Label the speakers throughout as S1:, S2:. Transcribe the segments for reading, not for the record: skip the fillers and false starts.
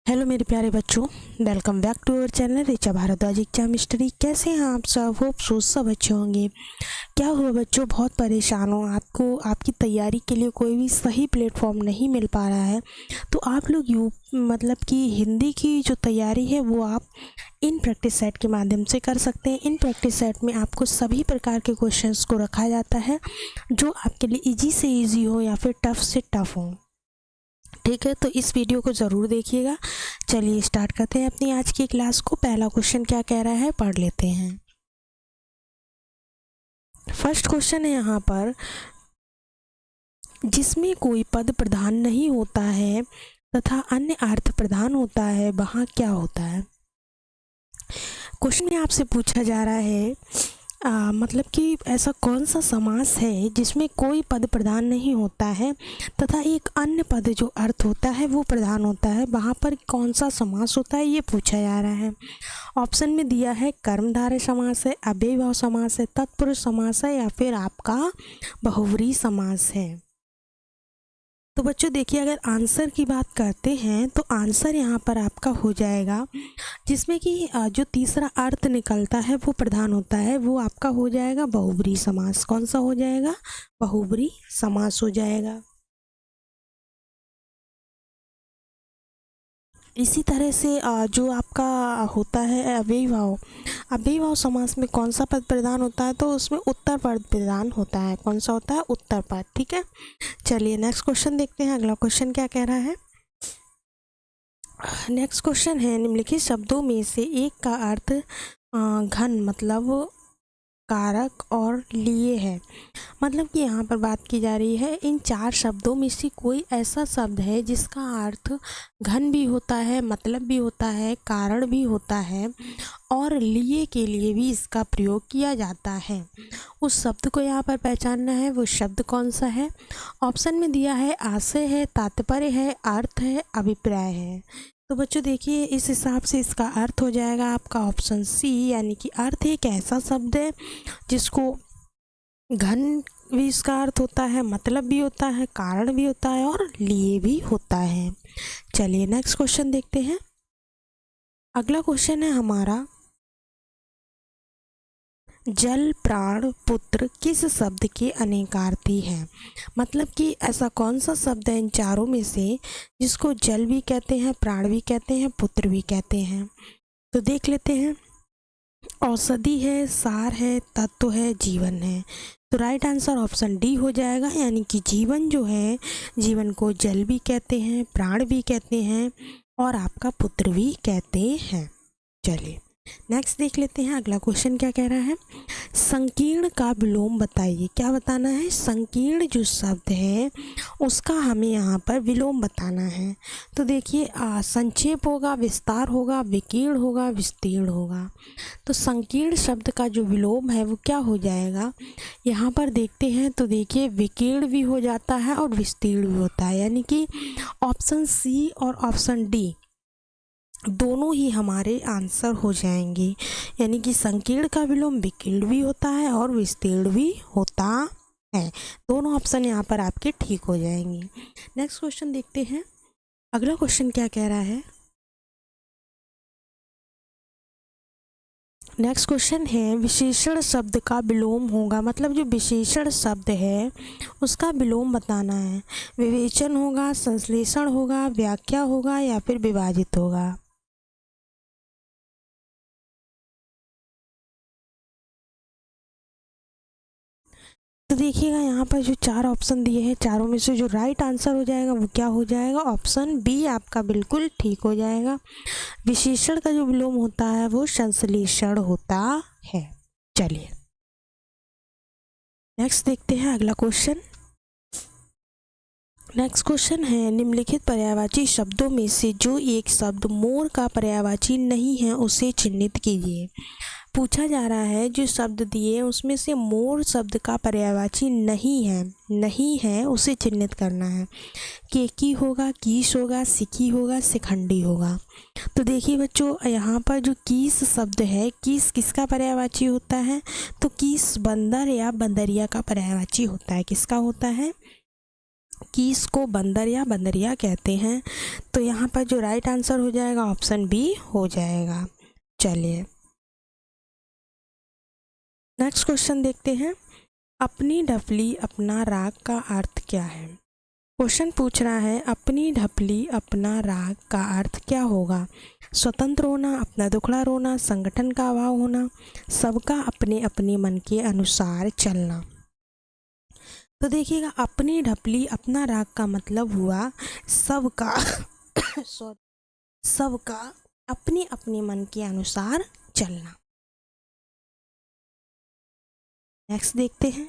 S1: Hello मेरे प्यारे बच्चों, welcome back to our channel Richa Bhardwaj exam mystery. कैसे हैं आप सब? होप सो सब अच्छे होंगे। क्या हुआ बच्चों, बहुत परेशान हो? आपको आपकी तैयारी के लिए कोई भी सही प्लेटफॉर्म नहीं मिल पा रहा है, तो आप लोग मतलब कि हिंदी की जो तैयारी है वो आप इन प्रैक्टिस सेट के माध्यम से कर सकते हैं। इन प्रैक्टिस सेट में आपको सभी प्रकार के क्वेश्चंस को रखा जाता है जो आपके लिए ईजी से ईजी हो या फिर टफ़ से टफ़ हो। ठीक है, तो इस वीडियो को ज़रूर देखिएगा। चलिए स्टार्ट करते हैं अपनी आज की क्लास को। पहला क्वेश्चन क्या कह रहा है, पढ़ लेते हैं। फर्स्ट क्वेश्चन है यहाँ पर, जिसमें कोई पद प्रधान नहीं होता है तथा अन्य अर्थ प्रधान होता है, वहाँ क्या होता है? क्वेश्चन में आपसे पूछा जा रहा है मतलब कि ऐसा कौन सा समास है जिसमें कोई पद प्रधान नहीं होता है तथा एक अन्य पद जो अर्थ होता है वो प्रधान होता है, वहाँ पर कौन सा समास होता है, ये पूछा जा रहा है। ऑप्शन में दिया है कर्मधारय समास है, अव्ययीभाव समास है, तत्पुरुष समास है या फिर आपका बहुव्रीहि समास है। तो बच्चों देखिए, अगर आंसर की बात करते हैं तो आंसर यहाँ पर आपका हो जाएगा, जिसमें कि जो तीसरा अर्थ निकलता है वो प्रधान होता है, वो आपका हो जाएगा बहुव्रीहि समास। कौन सा हो जाएगा? बहुव्रीहि समास हो जाएगा। इसी तरह से जो आपका होता है अव्ययीभाव समास में कौन सा पद प्रधान होता है? तो उसमें उत्तर पद प्रधान होता है। कौन सा होता है? उत्तर पद। ठीक है, चलिए नेक्स्ट क्वेश्चन देखते हैं। अगला क्वेश्चन क्या कह रहा है? नेक्स्ट क्वेश्चन है, निम्नलिखित शब्दों में से एक का अर्थ घन मतलब कारक और लिए है। मतलब कि यहाँ पर बात की जा रही है, इन चार शब्दों में से कोई ऐसा शब्द है जिसका अर्थ घन भी होता है, मतलब भी होता है, कारण भी होता है और लिए के लिए भी इसका प्रयोग किया जाता है। उस शब्द को यहाँ पर पहचानना है। वो शब्द कौन सा है? ऑप्शन में दिया है आशय है, तात्पर्य है, अर्थ है, अभिप्राय है। तो बच्चों देखिए, इस हिसाब से इसका अर्थ हो जाएगा आपका ऑप्शन सी, यानी कि अर्थ एक ऐसा शब्द है जिसको घन भी इसका अर्थ होता है, मतलब भी होता है, कारण भी होता है और लिए भी होता है। चलिए नेक्स्ट क्वेश्चन देखते हैं। अगला क्वेश्चन है हमारा, जल प्राण पुत्र किस शब्द के अनेकार्थी हैं? मतलब कि ऐसा कौन सा शब्द है इन चारों में से जिसको जल भी कहते हैं, प्राण भी कहते हैं, पुत्र भी कहते हैं? तो देख लेते हैं। औषधि है, सार है, तत्व है, जीवन है। तो राइट आंसर ऑप्शन डी हो जाएगा, यानी कि जीवन जो है, जीवन को जल भी कहते हैं, प्राण भी कहते हैं और आपका पुत्र भी कहते हैं। चलिए नेक्स्ट देख लेते हैं। अगला क्वेश्चन क्या कह रहा है, संकीर्ण का विलोम बताइए। क्या बताना है? संकीर्ण जो शब्द है उसका हमें यहाँ पर विलोम बताना है। तो देखिए, संक्षेप होगा, विस्तार होगा, विकीर्ण होगा, विस्तीर्ण होगा। तो संकीर्ण शब्द का जो विलोम है वो क्या हो जाएगा, यहाँ पर देखते हैं। तो देखिए, विकीर्ण भी हो जाता है और विस्तीर्ण भी होता है, यानी कि ऑप्शन सी और ऑप्शन डी दोनों ही हमारे आंसर हो जाएंगे। यानी कि संकीर्ण का विलोम विकीर्ण भी होता है और विस्तीर्ण भी होता है। दोनों ऑप्शन यहाँ पर आपके ठीक हो जाएंगे। नेक्स्ट क्वेश्चन देखते हैं। अगला क्वेश्चन क्या कह रहा है? नेक्स्ट क्वेश्चन है, विशेषण शब्द का विलोम होगा। मतलब जो विशेषण शब्द है उसका विलोम बताना है। विवेचन होगा, संश्लेषण होगा, व्याख्या होगा या फिर विभाजित होगा? तो देखिएगा, यहाँ पर जो चार ऑप्शन दिए हैं, चारों में से जो राइट आंसर हो जाएगा वो क्या हो जाएगा? ऑप्शन बी आपका बिल्कुल ठीक हो जाएगा। विशेषण का जो विलोम होता है वो संश्लेषण होता है। चलिए नेक्स्ट देखते हैं अगला क्वेश्चन। नेक्स्ट क्वेश्चन है, निम्नलिखित पर्यायवाची शब्दों में से जो एक शब्द मोर का पर्यायवाची नहीं है उसे चिन्हित कीजिए। पूछा जा रहा है, जो शब्द दिए उसमें से मोर शब्द का पर्यायवाची नहीं है उसे चिन्हित करना है। केकी होगा, कीस होगा, सिकी होगा, शिखंडी होगा। तो देखिए बच्चों, यहाँ पर जो कीस शब्द है, कीस किसका पर्यायवाची होता है? तो कीस बंदर या बंदरिया का पर्यायवाची होता है। किसका होता है? कीस को बंदर या बंदरिया कहते हैं। तो यहाँ पर जो राइट आंसर हो जाएगा ऑप्शन बी हो जाएगा। चलिए नेक्स्ट क्वेश्चन देखते हैं। अपनी ढपली अपना राग का अर्थ क्या है? क्वेश्चन पूछ रहा है अपनी ढपली अपना राग का अर्थ क्या होगा? स्वतंत्र होना, अपना दुखड़ा रोना, संगठन का अभाव होना, सबका अपने अपने मन के अनुसार चलना। तो देखिएगा अपनी ढपली अपना राग का मतलब हुआ सबका सबका अपने अपने मन के अनुसार चलना। नेक्स्ट देखते हैं।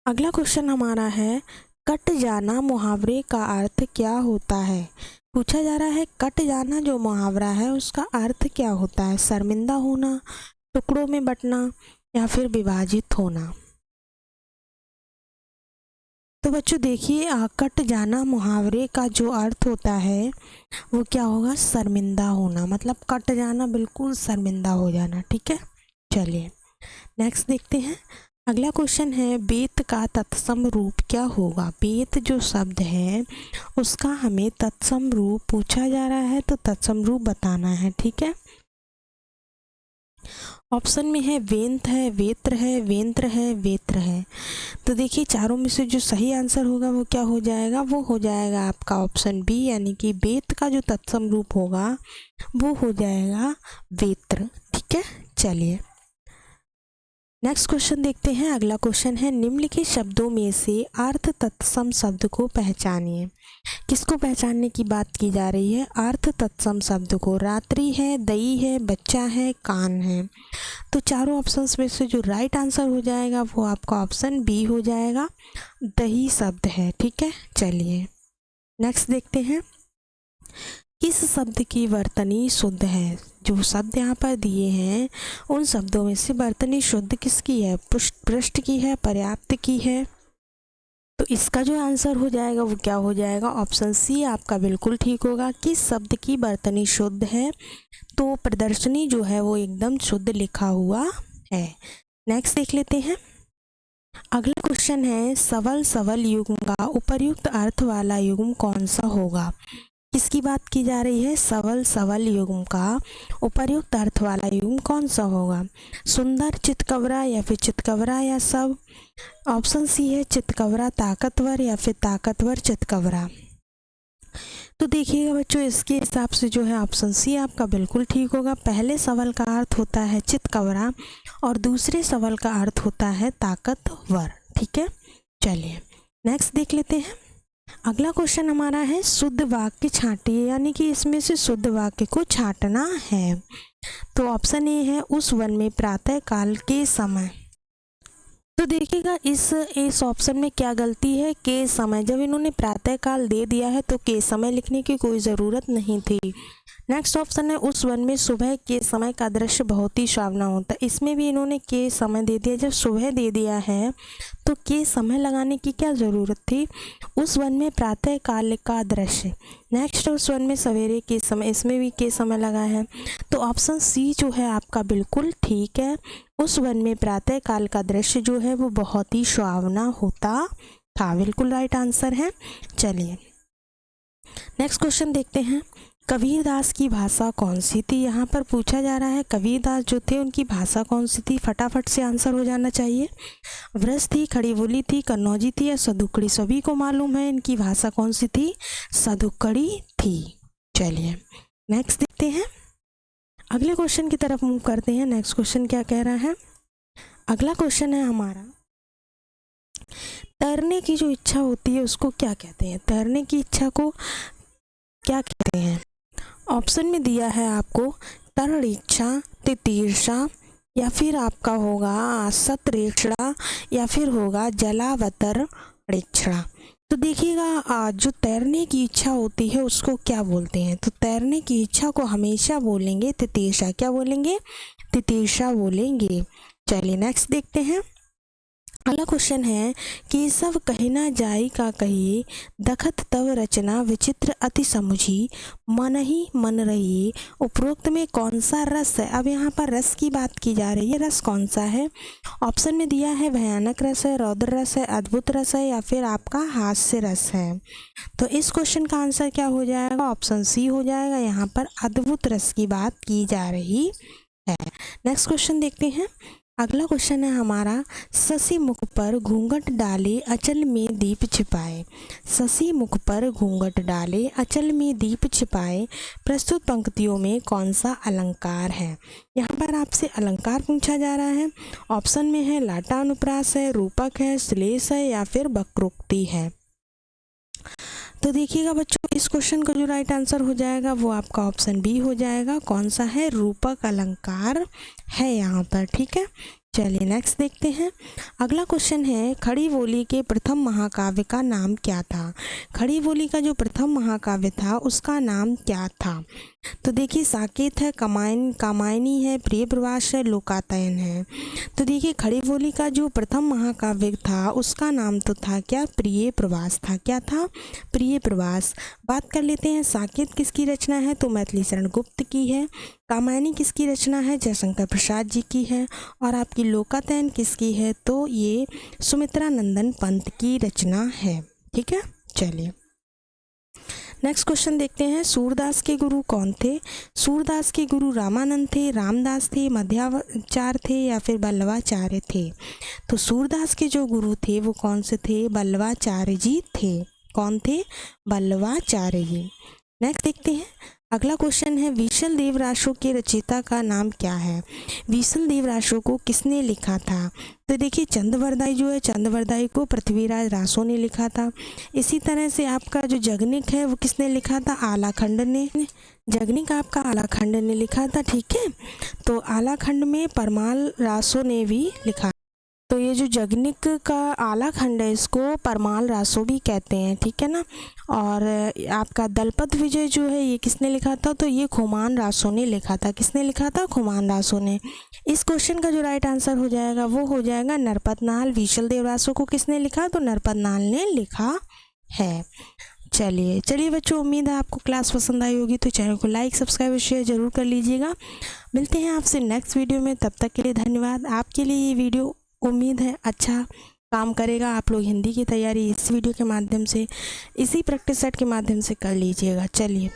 S1: अगला क्वेश्चन हमारा है कट जाना मुहावरे का अर्थ क्या होता है? पूछा जा रहा है कट जाना जो मुहावरा है उसका अर्थ क्या होता है? शर्मिंदा होना, टुकड़ों में बंटना या फिर विभाजित होना। तो बच्चों देखिए कट जाना मुहावरे का जो अर्थ होता है वो क्या होगा? शर्मिंदा होना, मतलब कट जाना बिल्कुल शर्मिंदा हो जाना। ठीक है, चलिए नेक्स्ट देखते हैं। अगला क्वेश्चन है बेत का तत्सम रूप क्या होगा? बेत जो शब्द है उसका हमें तत्सम रूप पूछा जा रहा है, तो तत्सम रूप बताना है। ठीक है, ऑप्शन में है वेंत है, वेत्र है, वेंत्र है, वेत्र है। तो देखिए चारों में से जो सही आंसर होगा वो क्या हो जाएगा? वो हो जाएगा आपका ऑप्शन बी, यानी कि बेत का जो तत्सम रूप होगा वो हो जाएगा वेत्र। ठीक है, चलिए नेक्स्ट क्वेश्चन देखते हैं। अगला क्वेश्चन है निम्नलिखित शब्दों में से अर्थ तत्सम शब्द को पहचानिए। किसको पहचानने की बात की जा रही है? अर्थ तत्सम शब्द को। रात्रि है, दई है, बच्चा है, कान है। तो चारों ऑप्शंस में से जो राइट आंसर हो जाएगा वो आपका ऑप्शन बी हो जाएगा, दही शब्द है। ठीक है, चलिए नेक्स्ट देखते हैं। किस शब्द की वर्तनी शुद्ध है? जो शब्द यहाँ पर दिए हैं उन शब्दों में से वर्तनी शुद्ध किसकी है? पृष्ठ की है, पर्याप्त की है। तो इसका जो आंसर हो जाएगा वो क्या हो जाएगा? ऑप्शन सी आपका बिल्कुल ठीक होगा। किस शब्द की वर्तनी शुद्ध है? तो प्रदर्शनी जो है वो एकदम शुद्ध लिखा हुआ है। नेक्स्ट देख लेते हैं। अगला क्वेश्चन है सवल सवल युग्म का उपर्युक्त अर्थ वाला युग्म कौन सा होगा? किसकी बात की जा रही है? सवल सवल युग्म का उपर्युक्त अर्थ वाला युग्म कौन सा होगा? सुंदर, चितकबरा या फिर चितकबरा या सब। ऑप्शन सी है चितकबरा ताकतवर या फिर ताकतवर चितकबरा। तो देखिएगा बच्चों इसके हिसाब से जो है ऑप्शन सी आपका बिल्कुल ठीक होगा। पहले सवाल का अर्थ होता है चितकबरा और दूसरे सवाल का अर्थ होता है ताकतवर। ठीक है, चलिए नेक्स्ट देख लेते हैं। अगला क्वेश्चन हमारा है शुद्ध वाक्य छांटिए, यानी कि इसमें से शुद्ध वाक्य को छांटना है। तो ऑप्शन ए है उस वन में प्रातः काल के समय। तो देखिएगा इस ऑप्शन में क्या गलती है? के समय। जब इन्होंने प्रातः काल दे दिया है तो के समय लिखने की कोई ज़रूरत नहीं थी। नेक्स्ट ऑप्शन है उस वन में सुबह के समय का दृश्य बहुत ही सुहावना होता है। इसमें भी इन्होंने के समय दे दिया। जब सुबह दे दिया है तो के समय लगाने की क्या ज़रूरत थी? उस वन में प्रातः काल का दृश्य। नेक्स्ट उस वन में सवेरे के समय, इसमें भी के समय लगा है। तो ऑप्शन सी जो है आपका बिल्कुल ठीक है। उस वन में प्रातः काल का दृश्य जो है वो बहुत ही सुहावना होता था, बिल्कुल राइट आंसर है। चलिए नेक्स्ट क्वेश्चन देखते हैं। कबीरदास की भाषा कौन सी थी? यहाँ पर पूछा जा रहा है कबीरदास जो थे उनकी भाषा कौन सी थी? फटाफट से आंसर हो जाना चाहिए। व्रज थी, खड़ी बोली थी, कन्नौजी थी या सदुकड़ी? सभी को मालूम है इनकी भाषा कौन सी थी, सदुकड़ी थी। चलिए नेक्स्ट देखते हैं। अगले क्वेश्चन की तरफ मूव करते हैं। नेक्स्ट क्वेश्चन क्या कह रहा है? अगला क्वेश्चन है हमारा तैरने की जो इच्छा होती है उसको क्या कहते हैं? तैरने की इच्छा को क्या कहते हैं? ऑप्शन में दिया है आपको तरण इच्छा, तितीर्षा या फिर आपका होगा सतरेक्षणा या फिर होगा जलावतरणेक्षणा। तो देखिएगा जो तैरने की इच्छा होती है उसको क्या बोलते हैं? तो तैरने की इच्छा को हमेशा बोलेंगे तितीर्षा। क्या बोलेंगे? तितीर्षा बोलेंगे। चलिए नेक्स्ट देखते हैं। अगला क्वेश्चन है कि सब कहना जाई का कहिए, दखत तव रचना विचित्र अति समुझी, मन ही मन रही। उपरोक्त में कौन सा रस है? अब यहाँ पर रस की बात की जा रही है, रस कौन सा है? ऑप्शन में दिया है भयानक रस है, रौद्र रस है, अद्भुत रस है, या फिर आपका हास्य रस है। तो इस क्वेश्चन का आंसर क्या हो जाएगा? ऑप्शन सी हो जाएगा। यहाँ पर अद्भुत रस की बात की जा रही है। नेक्स्ट क्वेश्चन देखते हैं। अगला क्वेश्चन है हमारा, शशि मुख पर घूंघट डाले अचल में दीप छिपाए। शशि मुख पर घूंघट डाले अचल में दीप छिपाए, प्रस्तुत पंक्तियों में कौन सा अलंकार है? यहाँ पर आपसे अलंकार पूछा जा रहा है। ऑप्शन में है लाटा अनुप्रास है, रूपक है, श्लेष है, या फिर वक्रोक्ति है। तो देखिएगा बच्चों, इस क्वेश्चन का जो राइट आंसर हो जाएगा वो आपका ऑप्शन बी हो जाएगा। कौन सा है? रूपक अलंकार है यहाँ पर। ठीक है, चलिए नेक्स्ट देखते हैं। अगला क्वेश्चन है, खड़ी बोली के प्रथम महाकाव्य का नाम क्या था? खड़ी बोली का जो प्रथम महाकाव्य था उसका नाम क्या था? तो देखिए, साकेत है, कामायनी है, प्रिय प्रवास है, लोकायतन है। तो देखिए, खड़ी बोली का जो प्रथम महाकाव्य था उसका नाम तो था क्या? प्रिय प्रवास था। क्या था? प्रिय प्रवास। बात कर लेते हैं, साकेत किसकी रचना है? तो मैथिली शरण गुप्त की है। कामायनी किसकी रचना है? जयशंकर प्रसाद जी की है। और आपकी लोकायतन किसकी है? तो ये सुमित्रा नंदन पंत की रचना है। ठीक है, चलिए नेक्स्ट क्वेश्चन देखते हैं। सूरदास के गुरु कौन थे? सूरदास के गुरु रामानंद थे, रामदास थे, मध्वाचार्य थे, या फिर बल्लवाचार्य थे? तो सूरदास के जो गुरु थे वो कौन से थे? बल्लवाचार्य जी थे। कौन थे? बल्लवाचार्य जी। नेक्स्ट देखते हैं। अगला क्वेश्चन है, विशल देव रासो के रचयिता का नाम क्या है? विशल देव रासो को किसने लिखा था? तो देखिए, चंदवरदाई जो है, चंदवरदाई को पृथ्वीराज रासो ने लिखा था। इसी तरह से आपका जो जगनिक है वो किसने लिखा था? आलाखंड ने। जगनिक आपका आलाखंड ने लिखा था। ठीक है, तो आलाखंड में परमाल रासो ने भी लिखा। तो ये जो जगनिक का आलाखंड है इसको परमाल रासो भी कहते हैं। ठीक है ना। और आपका दलपत विजय जो है ये किसने लिखा था? तो ये खुमान रासो ने लिखा था। किसने लिखा था? खुमान रासो ने। इस क्वेश्चन का जो राइट आंसर हो जाएगा वो हो जाएगा नरपत नाल। विशल देव रासो को किसने लिखा? तो नरपत नाल ने लिखा है। चलिए बच्चों, उम्मीद है आपको क्लास पसंद आई होगी। तो चैनल को लाइक, सब्सक्राइब और शेयर जरूर कर लीजिएगा। मिलते हैं आपसे नेक्स्ट वीडियो में, तब तक के लिए धन्यवाद। आपके लिए ये वीडियो उम्मीद है अच्छा काम करेगा। आप लोग हिंदी की तैयारी इस वीडियो के माध्यम से, इसी प्रैक्टिस सेट के माध्यम से कर लीजिएगा। चलिए।